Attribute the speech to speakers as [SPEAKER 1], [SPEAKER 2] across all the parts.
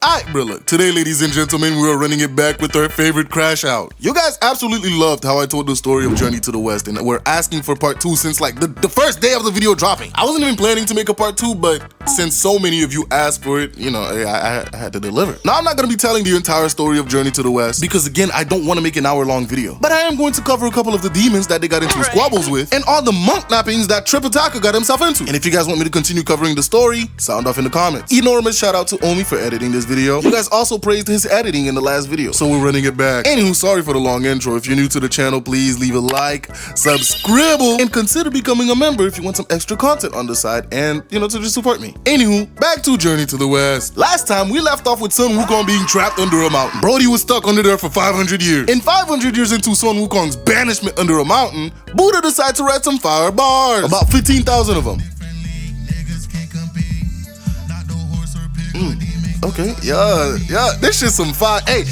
[SPEAKER 1] Alright, bro, look, today, ladies and gentlemen, we are running it back with our favorite Crashout. You guys absolutely loved how I told the story of Journey to the West, and we're asking for part 2 since like the first day of the video dropping. I wasn't even planning to make a part 2, but since so many of you asked for it, you know, I had to deliver. Now, I'm not gonna be telling the entire story of Journey to the West, because again, I don't want to make an hour-long video. But I am going to cover a couple of the demons that they got into squabbles with, and all the monk nappings that Tripitaka got himself into. And if you guys want me to continue covering the story, sound off in the comments. Enormous shout out to Omi for editing this video. You guys also praised his editing in the last video, so we're running it back. Anywho, sorry for the long intro. If you're new to the channel, please leave a like, subscribe, and consider becoming a member if you want some extra content on the side and, you know, to just support me. Anywho, back to Journey to the West. Last time, we left off with Sun Wukong being trapped under a mountain. Brody was stuck under there for 500 years. And 500 years into Sun Wukong's banishment under a mountain, Buddha decided to write some fire bars. About 15,000 of them. Okay, yeah, this shit's some fire. Hey,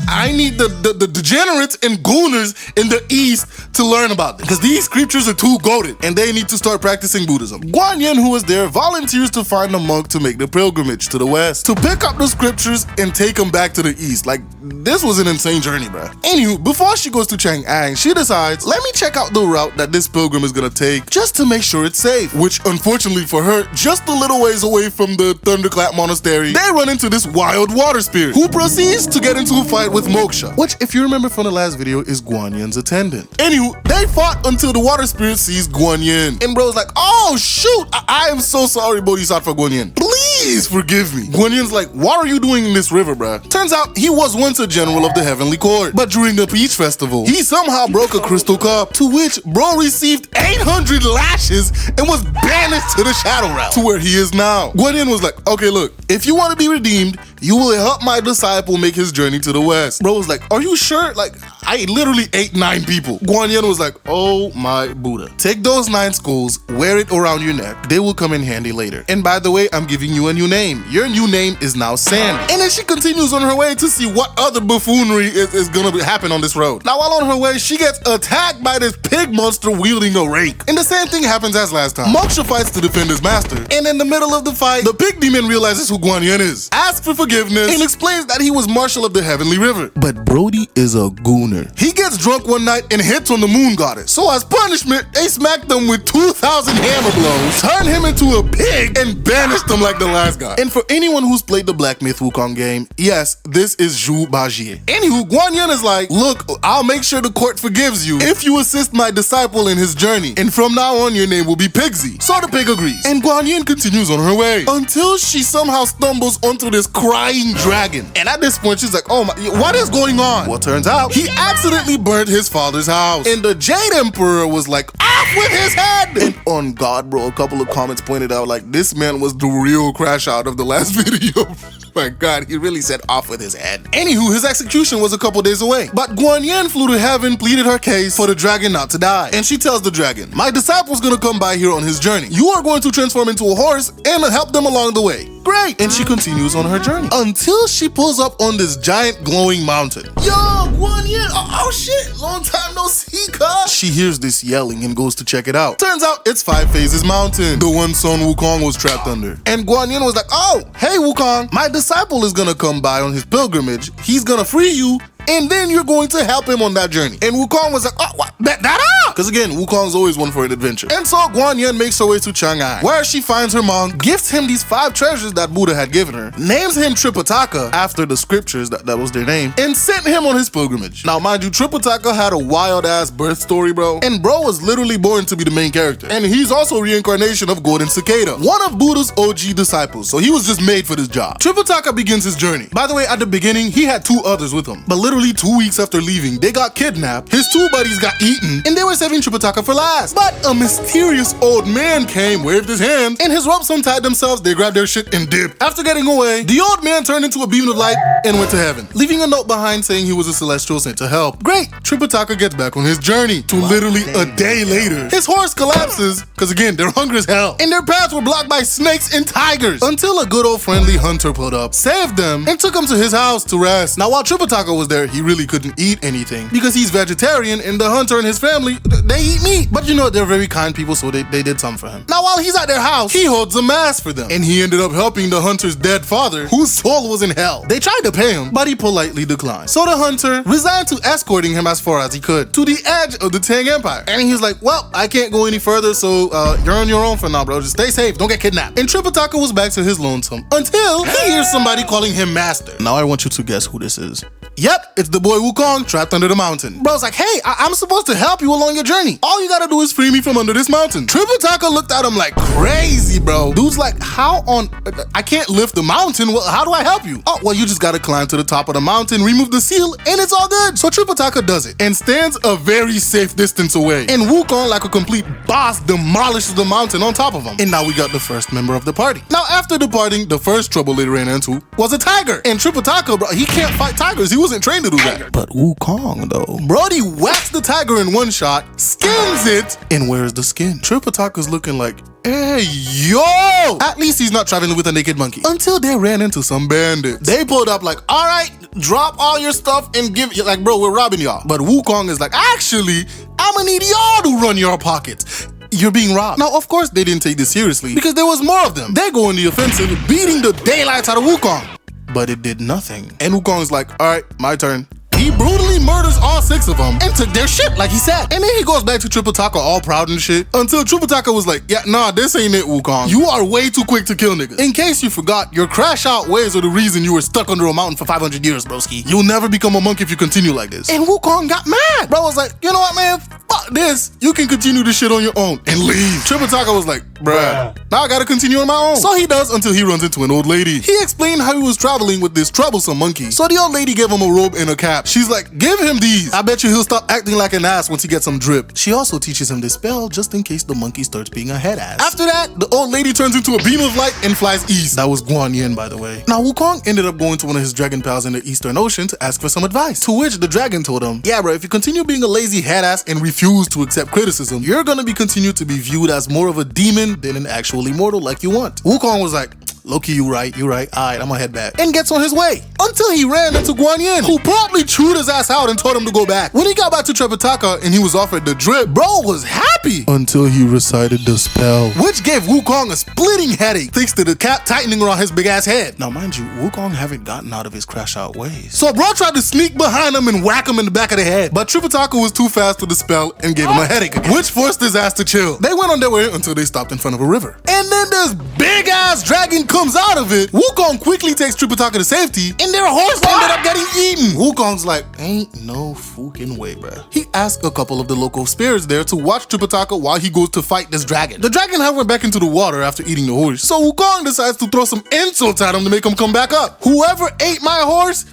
[SPEAKER 1] I need the degenerates and gooners in the East to learn about this, because these creatures are too goated, and they need to start practicing Buddhism. Guan Yin, who was there, volunteers to find a monk to make the pilgrimage to the West, to pick up the scriptures and take them back to the East. Like, this was an insane journey, bruh. Anywho, before she goes to Chang'an, she decides, let me check out the route that this pilgrim is gonna take, just to make sure it's safe, which unfortunately for her, just a little ways away from the Thunderclap Monastery, they run into this wild water spirit, who proceeds to get into a fight with Moksha, which, if you remember from the last video, is Guan Yin's attendant. Anywho, they fought until the water spirit sees Guan Yin, and bro's like, oh shoot, I am so sorry, Bodhisattva Guan Yin. Please forgive me. Guan Yin's like, what are you doing in this river, bruh? Turns out, he was once a general of the Heavenly Court, but during the Peach Festival, he somehow broke a crystal cup, to which bro received 800 lashes and was banished to the Shadow Realm, to where he is now. Guan Yin was like, okay, look, if you want to be redeemed, you will help my disciple make his journey to the West. Bro was like, are you sure? Like, I literally ate 9 people. Guan Yin was like, oh my Buddha. Take those 9 skulls, wear it around your neck. They will come in handy later. And by the way, I'm giving you a new name. Your new name is now Sandy. And then she continues on her way to see what other buffoonery is gonna happen on this road. Now, while on her way, she gets attacked by this pig monster wielding a rake. And the same thing happens as last time. Moksha fights to defend his master. And in the middle of the fight, the pig demon realizes who Guan Yin is, asks for forgiveness, and explains that he was Marshal of the Heavenly River. But Brody is a gooner. He gets drunk one night and hits on the moon goddess. So as punishment, they smacked him with 2,000 hammer blows, turned him into a pig, and banished him like the last guy. And for anyone who's played the Black Myth Wukong game, yes, this is Zhu Bajie. Anywho, Guan Yin is like, look, I'll make sure the court forgives you if you assist my disciple in his journey. And from now on, your name will be Pigsy. So the pig agrees. And Guan Yin continues on her way, until she somehow stumbles onto this crying dragon. And at this point, she's like, oh my, what is going on? Well, turns out, he accidentally burnt his father's house. And the Jade Emperor was like, off with his head! And on God, bro, a couple of comments pointed out, like, this man was the real Crashout of the last video. My God, he really said off with his head. Anywho, his execution was a couple days away. But Guan Yin flew to heaven, pleaded her case for the dragon not to die. And she tells the dragon, my disciple's gonna come by here on his journey. You are going to transform into a horse and help them along the way. Great! And she continues on her journey, until she pulls up on this giant glowing mountain. Yo, Guan Yin, oh shit, long time no see, cuz. She hears this yelling and goes to check it out. Turns out it's 5 Phases Mountain, the one Sun Wukong was trapped under. And Guan Yin was like, oh, hey Wukong, my disciple is gonna come by on his pilgrimage. He's gonna free you, and then you're going to help him on that journey. And Wukong was like, oh, what? That up! Because again, Wukong's always one for an adventure. And so Guan Yin makes her way to Chang'an, where she finds her monk, gifts him these 5 treasures that Buddha had given her, names him Tripitaka after the scriptures, that was their name, and sent him on his pilgrimage. Now, mind you, Tripitaka had a wild-ass birth story, bro. And bro was literally born to be the main character. And he's also a reincarnation of Golden Cicada, one of Buddha's OG disciples, so he was just made for this job. Tripitaka begins his journey. By the way, at the beginning, he had 2 others with him, but literally 2 weeks after leaving, they got kidnapped, his 2 buddies got eaten, and they were saving Tripitaka for last. But a mysterious old man came, waved his hand, and his ropes untied themselves, they grabbed their shit and dipped. After getting away, the old man turned into a beam of light and went to heaven, leaving a note behind saying he was a celestial sent to help. Great! Tripitaka gets back on his journey, to literally a day later. His horse collapses, because again, they're hungry as hell, and their paths were blocked by snakes and tigers, until a good old friendly hunter pulled up, saved them, and took them to his house to rest. Now while Tripitaka was there, fair, he really couldn't eat anything because he's vegetarian and the hunter and his family, they eat meat. But you know, they're very kind people, so they did something for him. Now, while he's at their house, he holds a mass for them. And he ended up helping the hunter's dead father, whose soul was in hell. They tried to pay him, but he politely declined. So the hunter resigned to escorting him as far as he could to the edge of the Tang Empire. And he was like, well, I can't go any further, so you're on your own for now, bro. Just stay safe, don't get kidnapped. And Tripitaka was back to his lonesome until he hears somebody calling him master. Now I want you to guess who this is. Yep, it's the boy Wukong trapped under the mountain. Bro's like, hey, I'm supposed to help you along your journey. All you gotta do is free me from under this mountain. Tripitaka looked at him like crazy, bro. Dude's like, how on... I can't lift the mountain. Well, how do I help you? Oh, well, you just gotta climb to the top of the mountain, remove the seal, and it's all good. So Tripitaka does it and stands a very safe distance away. And Wukong, like a complete boss, demolishes the mountain on top of him. And now we got the first member of the party. Now, after departing, the first trouble they ran into was a tiger. And Tripitaka, bro, he can't fight tigers. He wasn't trained to do that. But Wukong, though, Brody whacks the tiger in one shot, skins it, and wears the skin. Tripitaka's looking like, hey, yo! At least he's not traveling with a naked monkey. Until they ran into some bandits. They pulled up like, all right, drop all your stuff and give you, like, bro, we're robbing y'all. But Wukong is like, actually, I'm gonna need y'all to run your pockets. You're being robbed. Now, of course, they didn't take this seriously because there was more of them. They go on the offensive, beating the daylights out of Wukong. But it did nothing. And Wukong's like, all right, my turn. He brutally murders all 6 of them and took their shit, like he said. And then he goes back to Tripitaka all proud and shit until Tripitaka was like, yeah, nah, this ain't it, Wukong. You are way too quick to kill niggas. In case you forgot, your Crashout ways are the reason you were stuck under a mountain for 500 years, broski. You'll never become a monk if you continue like this. And Wukong got mad. Bro was like, you know what, man? Fuck this. You can continue this shit on your own and leave. Tripitaka was like, bruh, now I gotta continue on my own. So he does until he runs into an old lady. He explained how he was traveling with this troublesome monkey. So the old lady gave him a robe and a cap. She's like, give him these. I bet you he'll stop acting like an ass once he gets some drip. She also teaches him this spell just in case the monkey starts being a head ass. After that, the old lady turns into a beam of light and flies east. That was Guan Yin, by the way. Now Wukong ended up going to one of his dragon pals in the Eastern Ocean to ask for some advice. To which the dragon told him, yeah, bro, if you continue being a lazy head ass and refuse to accept criticism, you're gonna be continued to be viewed as more of a demon than an actual immortal like you want. Wukong was like, Loki, you right. Alright, I'm gonna head back. And gets on his way. Until he ran into Guan Yin, who promptly chewed his ass out and told him to go back. When he got back to Tripitaka and he was offered the drip, bro was happy. Until he recited the spell, which gave Wukong a splitting headache thanks to the cap tightening around his big ass head. Now mind you, Wukong haven't gotten out of his Crashout ways. So bro tried to sneak behind him and whack him in the back of the head. But Tripitaka was too fast with the spell and gave him a headache again, which forced his ass to chill. They went on their way until they stopped in front of a river. And then this big ass dragon comes out of it. Wukong quickly takes Tripitaka to safety and their horse ended up getting eaten. Wukong's like, ain't no fucking way, bruh. He asked a couple of the local spirits there to watch Tripitaka while he goes to fight this dragon. The dragon had went back into the water after eating the horse. So Wukong decides to throw some insults at him to make him come back up. Whoever ate my horse,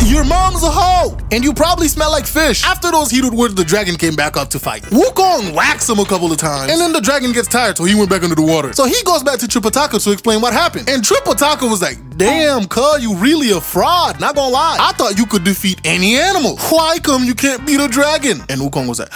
[SPEAKER 1] your mom's a hoe, and you probably smell like fish. After those heated words, the dragon came back up to fight. Wukong whacks him a couple of times, and then the dragon gets tired, so he went back under the water. So he goes back to Tripitaka to explain what happened. And Tripitaka was like, damn, cuz, you really a fraud, not gonna lie. I thought you could defeat any animal. Why come you can't beat a dragon? And Wukong was like,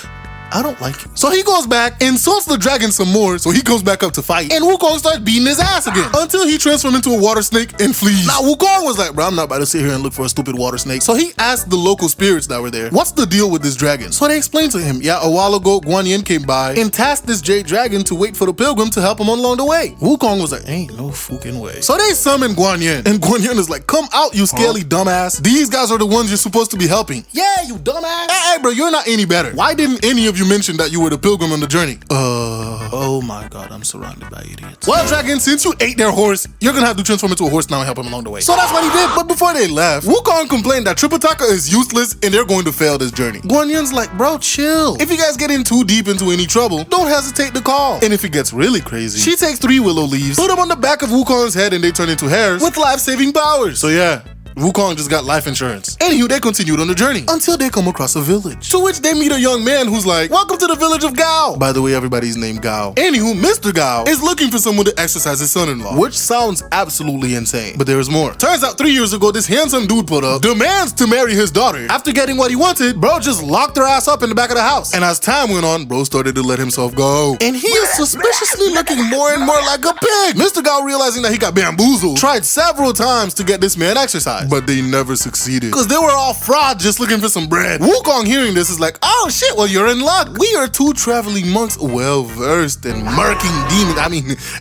[SPEAKER 1] I don't like you. So he goes back, insults the dragon some more, so he goes back up to fight. And Wukong starts beating his ass again until he transforms into a water snake and flees. Now Wukong was like, bro, I'm not about to sit here and look for a stupid water snake. So he asked the local spirits that were there, what's the deal with this dragon? So they explained to him, yeah, a while ago, Guan Yin came by and tasked this jade dragon to wait for the pilgrim to help him along the way. Wukong was like, ain't no fucking way. So they summoned Guan Yin, and Guan Yin is like, come out, you scaly dumbass. These guys are the ones you're supposed to be helping. Yeah, you dumbass. Hey, bro, you're not any better. Why didn't any of you mention that you were the pilgrim on the journey? Oh my god, I'm surrounded by idiots. Well, dragon, since you ate their horse, you're gonna have to transform into a horse now and help him along the way. So that's what he did. But before they left, Wukong complained that Tripitaka is useless and they're going to fail this journey. Guan Yin's like, bro, chill. If you guys get in too deep into any trouble, don't hesitate to call. And if it gets really crazy, she takes 3 willow leaves, put them on the back of Wukong's head, and they turn into hairs with life-saving powers. So yeah, Wukong just got life insurance. Anywho, they continued on the journey until they come across a village, to which they meet a young man who's like, welcome to the village of Gao. By the way, everybody's named Gao. Anywho, Mr. Gao is looking for someone to exercise his son-in-law, which sounds absolutely insane, but there is more. Turns out 3 years ago, this handsome dude put up demands to marry his daughter. After getting what he wanted, bro just locked her ass up in the back of the house. And as time went on, bro started to let himself go. And he is suspiciously looking more and more like a pig. Mr. Gao, realizing that he got bamboozled, tried several times to get this man exercised, but they never succeeded because they were all fraud just looking for some bread. Wukong hearing this is like, oh shit, well you're in luck. We are two traveling monks well versed in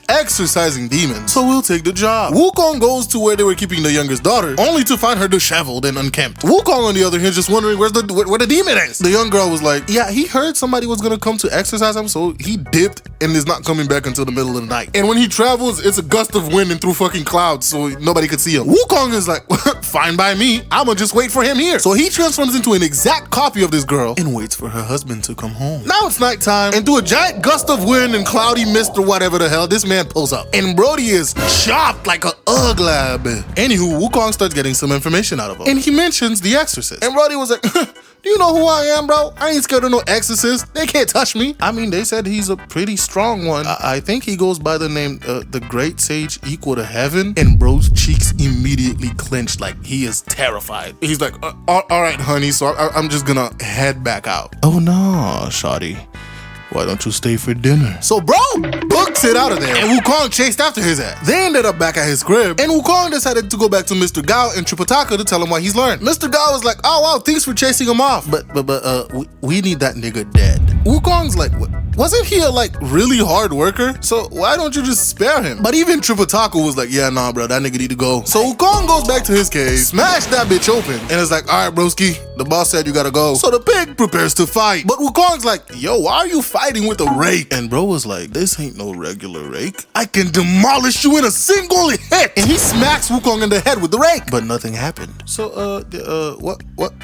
[SPEAKER 1] exorcising demons. So we'll take the job. Wukong goes to where they were keeping the youngest daughter, only to find her disheveled and unkempt. Wukong on the other hand just wondering where the demon is. The young girl was like, yeah, he heard somebody was gonna come to exorcise him, so he dipped and is not coming back until the middle of the night. And when he travels, it's a gust of wind and through fucking clouds, so nobody could see him. Wukong is like, fine by me, I'ma just wait for him here. So he transforms into an exact copy of this girl and waits for her husband to come home. Now it's nighttime, and through a giant gust of wind and cloudy mist or whatever the hell, this man pulls up. And Brody is chopped like a ugly bitch. Anywho, Wukong starts getting some information out of him. And he mentions the exorcist. And Brody was like, do you know who I am, bro? I ain't scared of no exorcist. They can't touch me. I mean, they said he's a pretty strong one. I think he goes by the name, the Great Sage Equal to Heaven. And bro's cheeks immediately clenched like he is terrified. He's like, all right, honey, so I'm just gonna head back out. Oh no, shawty. Why don't you stay for dinner? So bro books it out of there, and Wukong chased after his ass. They ended up back at his crib, and Wukong decided to go back to Mr. Gao and Tripitaka to tell him what he's learned. Mr. Gao was like, oh wow, thanks for chasing him off, but we need that nigga dead. Wukong's like, what? Wasn't he a really hard worker? So why don't you just spare him? But even Tripitaka was like, yeah, nah, bro, that nigga need to go. So Wukong goes back to his cave, smash that bitch open, and is like, all right, broski, the boss said you gotta go. So the pig prepares to fight, but Wukong's like, yo, why are you fighting with a rake? And bro was like, this ain't no regular rake. I can demolish you in a single hit. And he smacks Wukong in the head with the rake, but nothing happened. So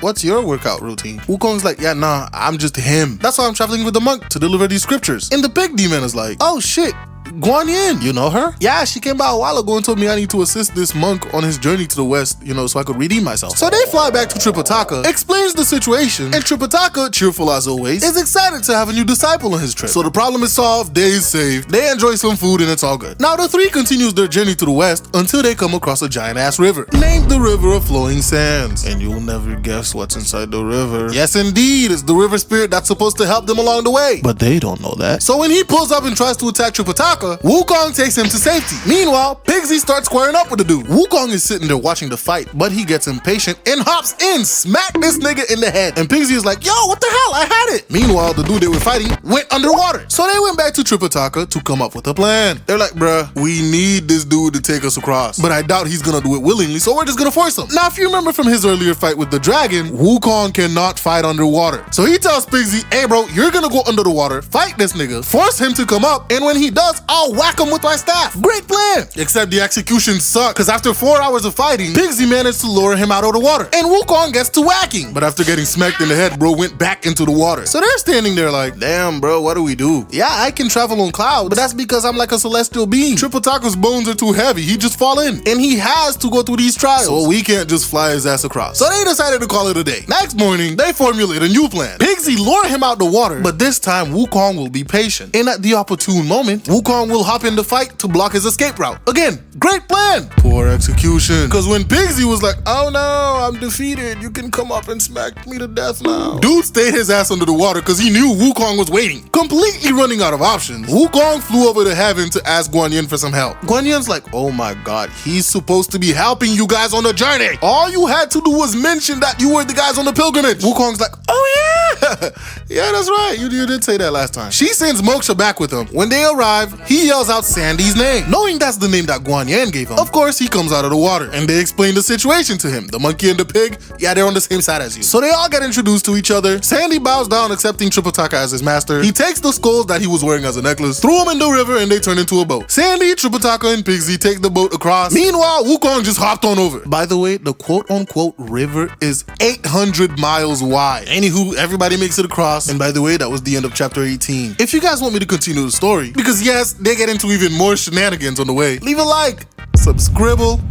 [SPEAKER 1] what's your workout routine? Wukong's like, yeah, nah, I'm just him. That's why I'm traveling with the monk to deliver these scriptures. And the big demon is like, oh shit, Guan Yin, you know her? Yeah, she came by a while ago and told me I need to assist this monk on his journey to the west, so I could redeem myself. So they fly back to Tripitaka, explains the situation, and Tripitaka, cheerful as always, is excited to have a new disciple on his trip. So the problem is solved, day is saved, they enjoy some food, and it's all good. Now the three continues their journey to the west until they come across a giant ass river, named the River of Flowing Sands. And you'll never guess what's inside the river. Yes indeed, it's the river spirit that's supposed to help them along the way. But they don't know that. So when he pulls up and tries to attack Tripitaka, Wukong takes him to safety. Meanwhile, Pigsy starts squaring up with the dude. Wukong is sitting there watching the fight, but he gets impatient and hops in, smack this nigga in the head. And Pigsy is like, yo, what the hell? I had it. Meanwhile, the dude they were fighting went underwater. So they went back to Tripitaka to come up with a plan. They're like, bruh, we need this dude to take us across, but I doubt he's gonna do it willingly, so we're just gonna force him. Now, if you remember from his earlier fight with the dragon, Wukong cannot fight underwater. So he tells Pigsy, hey bro, you're gonna go under the water, fight this nigga, force him to come up, and when he does, I'll whack him with my staff. Great plan! Except the execution sucked, because after 4 hours of fighting, Pigsy managed to lower him out of the water, and Wukong gets to whacking. But after getting smacked in the head, bro went back into the water. So they're standing there like, damn bro, what do we do? Yeah, I can travel on clouds, but that's because I'm like a celestial being. Tripitaka's bones are too heavy, he'd just fall in, and he has to go through these trials, so we can't just fly his ass across. So they decided to call it a day. Next morning, they formulate a new plan. Pigsy lure him out the water, but this time Wukong will be patient, and at the opportune moment, Wukong will hop in the fight to block his escape route. Again, great plan. Poor execution. Because when Pigsy was like, oh no, I'm defeated, you can come up and smack me to death now, dude stayed his ass under the water because he knew Wukong was waiting. Completely running out of options, Wukong flew over to heaven to ask Guan Yin for some help. Guan Yin's like, oh my god, he's supposed to be helping you guys on the journey. All you had to do was mention that you were the guys on the pilgrimage. Wukong's like, oh yeah, yeah, that's right, you did say that last time. She sends Moksha back with him. When they arrive, he yells out Sandy's name, knowing that's the name that Guan Yin gave him. Of course, he comes out of the water, and they explain the situation to him. The monkey and the pig, yeah, they're on the same side as you. So they all get introduced to each other. Sandy bows down, accepting Tripitaka as his master. He takes the skulls that he was wearing as a necklace, threw them in the river, and they turn into a boat. Sandy, Tripitaka, and Pigsy take the boat across. Meanwhile, Wukong just hopped on over. By the way, the quote-unquote river is 800 miles wide. Anywho, everybody makes it across, and by the way, that was the end of chapter 18. If you guys want me to continue the story, because yes, they get into even more shenanigans on the way, leave a like, subscribe,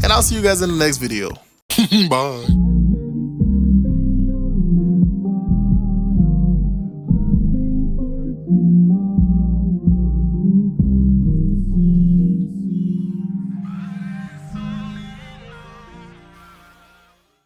[SPEAKER 1] and I'll see you guys in the next video. Bye.